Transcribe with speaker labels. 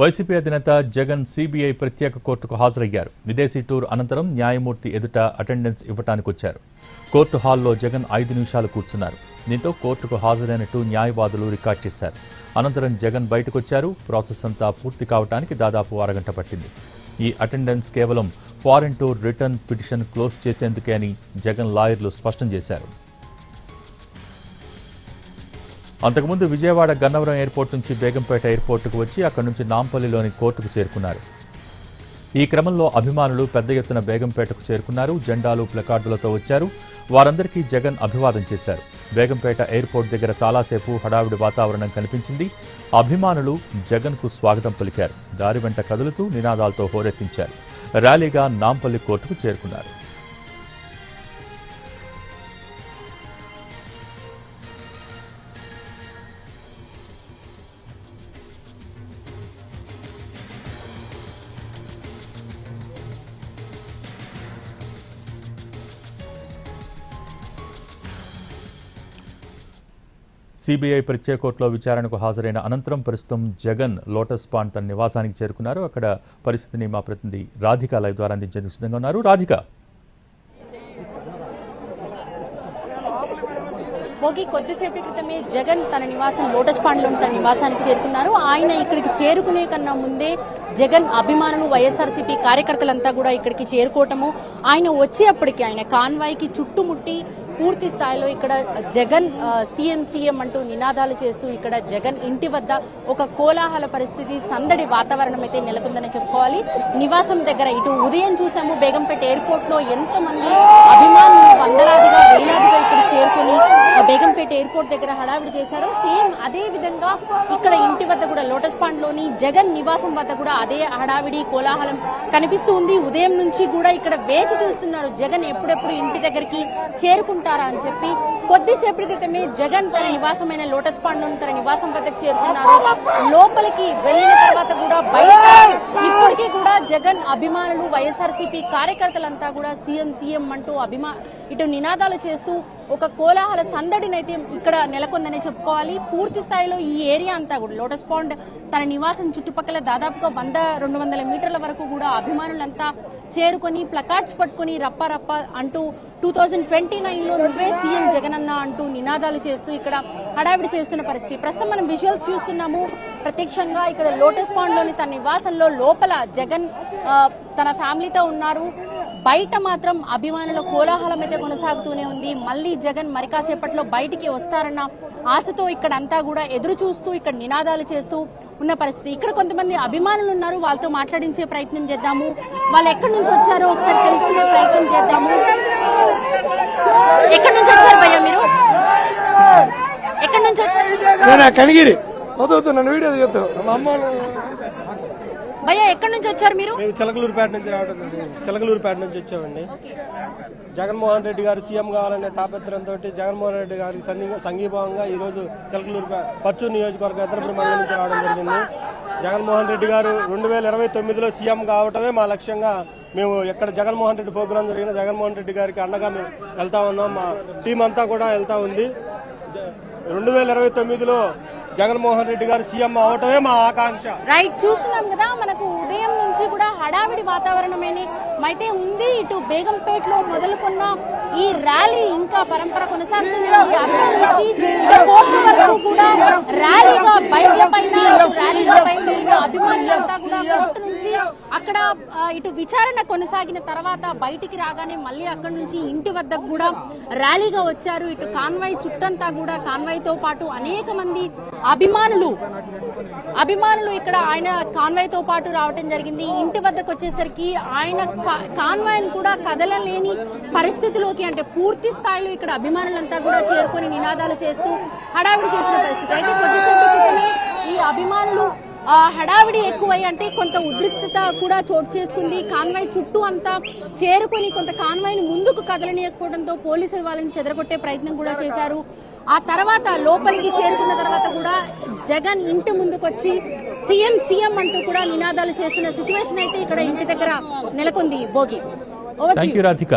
Speaker 1: YCP అధినేత Jagan CBI ప్రత్యేక కోర్టుకు హాజరయ్యారు. విదేశీ టూర్ అనంతరం న్యాయమూర్తి ఎదుట అటెండెన్స్ ఇవ్వడానికి వచ్చారు. కోర్టు హాల్లో జగన్ 5 నిమిషాలు కూర్చున్నారు. దీంతో కోర్టుకు హాజరైనట్టు న్యాయవాదులు రికార్డ్ చేశారు. అనంతరం జగన్ బయటకొచ్చారు. ప్రాసెస్ అంతా పూర్తి కావడానికి దాదాపు అరగంట పట్టింది. ఈ అటెండెన్స్ కేవలం foreign tour return petition close చేసేందుకే అని జగన్ లాయర్లు స్పష్టం చేశారు. అంతకుముందు విజయవాడ గన్నవరం ఎయిర్పోర్ట్ నుంచి బేగంపేట ఎయిర్పోర్టుకు వచ్చి అక్కడి నుంచి నాంపల్లిలోని కోర్టుకు చేరుకున్నారు. ఈ క్రమంలో అభిమానులు పెద్ద ఎత్తున బేగంపేటకు చేరుకున్నారు. జెండాలు ప్లకార్డులతో వచ్చారు. వారందరికీ జగన్ అభివాదం చేశారు. బేగంపేట ఎయిర్పోర్ట్ దగ్గర చాలాసేపు హడావిడి వాతావరణం కనిపించింది. అభిమానులు జగన్కు స్వాగతం పలికారు. దారి వెంట కదులుతూ నినాదాలతో హోరెత్తించారు. ర్యాలీగా నాంపల్లి కోర్టుకు చేరుకున్నారు. సిబిఐ ప్రత్యేక కోర్టులో విచారణకు హాజరైన అనంతరం ప్రస్తుతం జగన్ లోటస్ పాండ్ తన నివాసానికి చేరుకున్నారు. అక్కడ పరిస్థితిని మా ప్రతినిధి రాధిక లైవ్ ద్వారా అందించేందుకు సిద్ధంగా ఉన్నారు. రాధిక,
Speaker 2: భోగి కొద్దిసేపటి క్రితమే జగన్ తన నివాసం లోటస్ పాండ్లో తన నివాసానికి చేరుకున్నారు. ఆయన ఇక్కడికి చేరుకునే కన్నా ముందే జగన్ అభిమానులు వైఎస్ఆర్సీపీ కార్యకర్తలంతా కూడా ఇక్కడికి చేరుకోవటము, ఆయన వచ్చేప్పటికి ఆయన కాన్వాయ్కి చుట్టుముట్టి పూర్తి స్థాయిలో ఇక్కడ జగన్ సీఎం అంటూ నినాదాలు చేస్తూ ఇక్కడ జగన్ ఇంటి వద్ద ఒక కోలాహల పరిస్థితి, సందడి వాతావరణం అయితే నెలకొందని చెప్పుకోవాలి. నివాసం దగ్గర ఇటు ఉదయం చూసాము బేగంపేట ఎయిర్పోర్ట్ లో ఎంతో మంది అభిమానులు వందలాదిగా వేలాదిగా ఇక్కడ చేరుకుని బేగంపేట ఎయిర్పోర్ట్ దగ్గర హడావిడి చేశారు. సేమ్ అదే విధంగా ఇక్కడ ఇంటి వద్ద కూడా లోటస్ పాండ్ లోని జగన్ నివాసం వద్ద కూడా అదే హడావిడి కోలాహలం కనిపిస్తూ ఉంది. ఉదయం నుంచి కూడా ఇక్కడ వేచి చూస్తున్నారు జగన్ ఎప్పుడెప్పుడు ఇంటి దగ్గరికి చేరుకుంటారా అని చెప్పి. కొద్దిసేపటి క్రితమే జగన్ తన నివాసమైన లోటస్ పాండ్ లోని తన నివాసం వద్దకు చేరుకున్నారు. లోపలికి వెళ్లిన తర్వాత కూడా బయట ఇప్పటికీ కూడా జగన్ అభిమానులు వైఎస్ఆర్సీపీ కార్యకర్తలంతా కూడా సీఎం అంటూ ఇటు నినాదాలు చేస్తూ ఒక కోలాహల సందడినైతే ఇక్కడ నెలకొందని చెప్పుకోవాలి. పూర్తి స్థాయిలో ఈ ఏరియా అంతా కూడా లోటస్ పాండ్ తన నివాసం చుట్టుపక్కల దాదాపుగా 100-200 మీటర్ల వరకు కూడా అభిమానులంతా చేరుకొని ప్లకార్డ్స్ పట్టుకుని రప్ప అంటూ 2029లో నువ్వే సీఎం జగన్ అన్న అంటూ నినాదాలు చేస్తూ ఇక్కడ హడావిడి చేస్తున్న పరిస్థితి. ప్రస్తుతం మనం విజువల్స్ చూస్తున్నాము. ప్రత్యక్షంగా ఇక్కడ లోటస్ పాండ్ లోని తన నివాసంలో లోపల జగన్ తన ఫ్యామిలీతో ఉన్నారు. బయట మాత్రం అభిమానుల కోలాహలం అయితే కొనసాగుతూనే ఉంది. మళ్ళీ జగన్ మరి కాసేపట్లో బయటికి వస్తారన్న ఆశతో ఇక్కడ అంతా కూడా ఎదురు చూస్తూ ఇక్కడ నినాదాలు చేస్తూ ఉన్న పరిస్థితి. ఇక్కడ కొంతమంది అభిమానులు ఉన్నారు, వాళ్ళతో మాట్లాడించే ప్రయత్నం చేద్దాము. వాళ్ళు ఎక్కడి నుంచి వచ్చారో ఒకసారి తెలుసుకునే ప్రయత్నం చేద్దాము. ఎక్కడి నుంచి వచ్చారు భయ్యా మీరు? ఎక్కడి నుంచి వచ్చారు?
Speaker 3: కనిగిరి వీడియో
Speaker 2: భయ్యా ఎక్కడి నుంచి వచ్చారు మీరు?
Speaker 3: చిలకలూరుపేట నుంచి రావడం. చిలకలూరుపేట నుంచి వచ్చామండి. జగన్మోహన్ రెడ్డి గారు సీఎం కావాలనే తాపత్రయంతో జగన్మోహన్ రెడ్డి గారికి సంఘీభావంగా ఈ రోజు చిలకలూరు పర్చూరు నియోజకవర్గం ఎత్తనపూడి మండలం నుంచి రావడం జరిగింది. జగన్మోహన్ రెడ్డి గారు 2029లో సీఎం కావటమే మా లక్ష్యంగా మేము ఎక్కడ జగన్మోహన్ రెడ్డి ప్రోగ్రాం జరిగిన జగన్మోహన్ రెడ్డి గారికి అండగా మేము వెళ్తా ఉన్నాం. మా టీం అంతా కూడా వెళ్తా ఉంది. 2029లో జగన్మోహన్ రెడ్డి గారు సీఎం అవటమే మా ఆకాంక్ష.
Speaker 2: రైట్, చూస్తున్నాం కదా మనకు ఉదయం నుంచి కూడా హడావిడి వాతావరణమే అయితే ఉంది. ఇటు బేగంపేటలో మొదలుకున్న ఈ ర్యాలీ ఇంకా పరంపర కొనసాగుతుంది. కూడా ర్యాలీగా బైక్ల పైన అభిమానులంతా కూడా కోర్టు నుంచి అక్కడ ఇటు విచారణ కొనసాగిన తర్వాత బయటికి రాగానే మళ్ళీ అక్కడి నుంచి ఇంటి వద్దకు కూడా ర్యాలీగా వచ్చారు. ఇటు కాన్వాయ్ చుట్టంతా కూడా కాన్వాయ్తో పాటు అనేక మంది అభిమానులు ఇక్కడ ఆయన కాన్వాయ్ తో పాటు రావటం జరిగింది. ఇంటి వద్దకు వచ్చేసరికి ఆయన కాన్వాయ్ కూడా కదలలేని పరిస్థితిలోకి, అంటే పూర్తి స్థాయిలో ఇక్కడ అభిమానులంతా కూడా చేరుకొని నినాదాలు చేస్తూ హడావిడి చేసిన పరిస్థితి. అయితే కొద్దిసేపు క్రితమే ఈ అభిమానులు హడావిడి ఎక్కువై అంటే కొంత ఉద్రిక్తత కూడా చోటు చేసుకుంది. కాన్వాయ్ చుట్టూ అంతా చేరుకొని కొంత కాన్వాయ్ని ముందుకు కదలనీయకపోవడంతో పోలీసులు వాళ్ళని చెదరగొట్టే ప్రయత్నం కూడా చేశారు. ఆ తర్వాత లోపలికి చేరుకున్న తర్వాత కూడా జగన్ ఇంటి ముందుకొచ్చి సీఎం అంటూ కూడా నినాదాలు చేస్తున్న సిచ్యువేషన్ అయితే ఇక్కడ ఇంటి దగ్గర నెలకొంది. భోగి,
Speaker 1: థాంక్యూ రాధిక.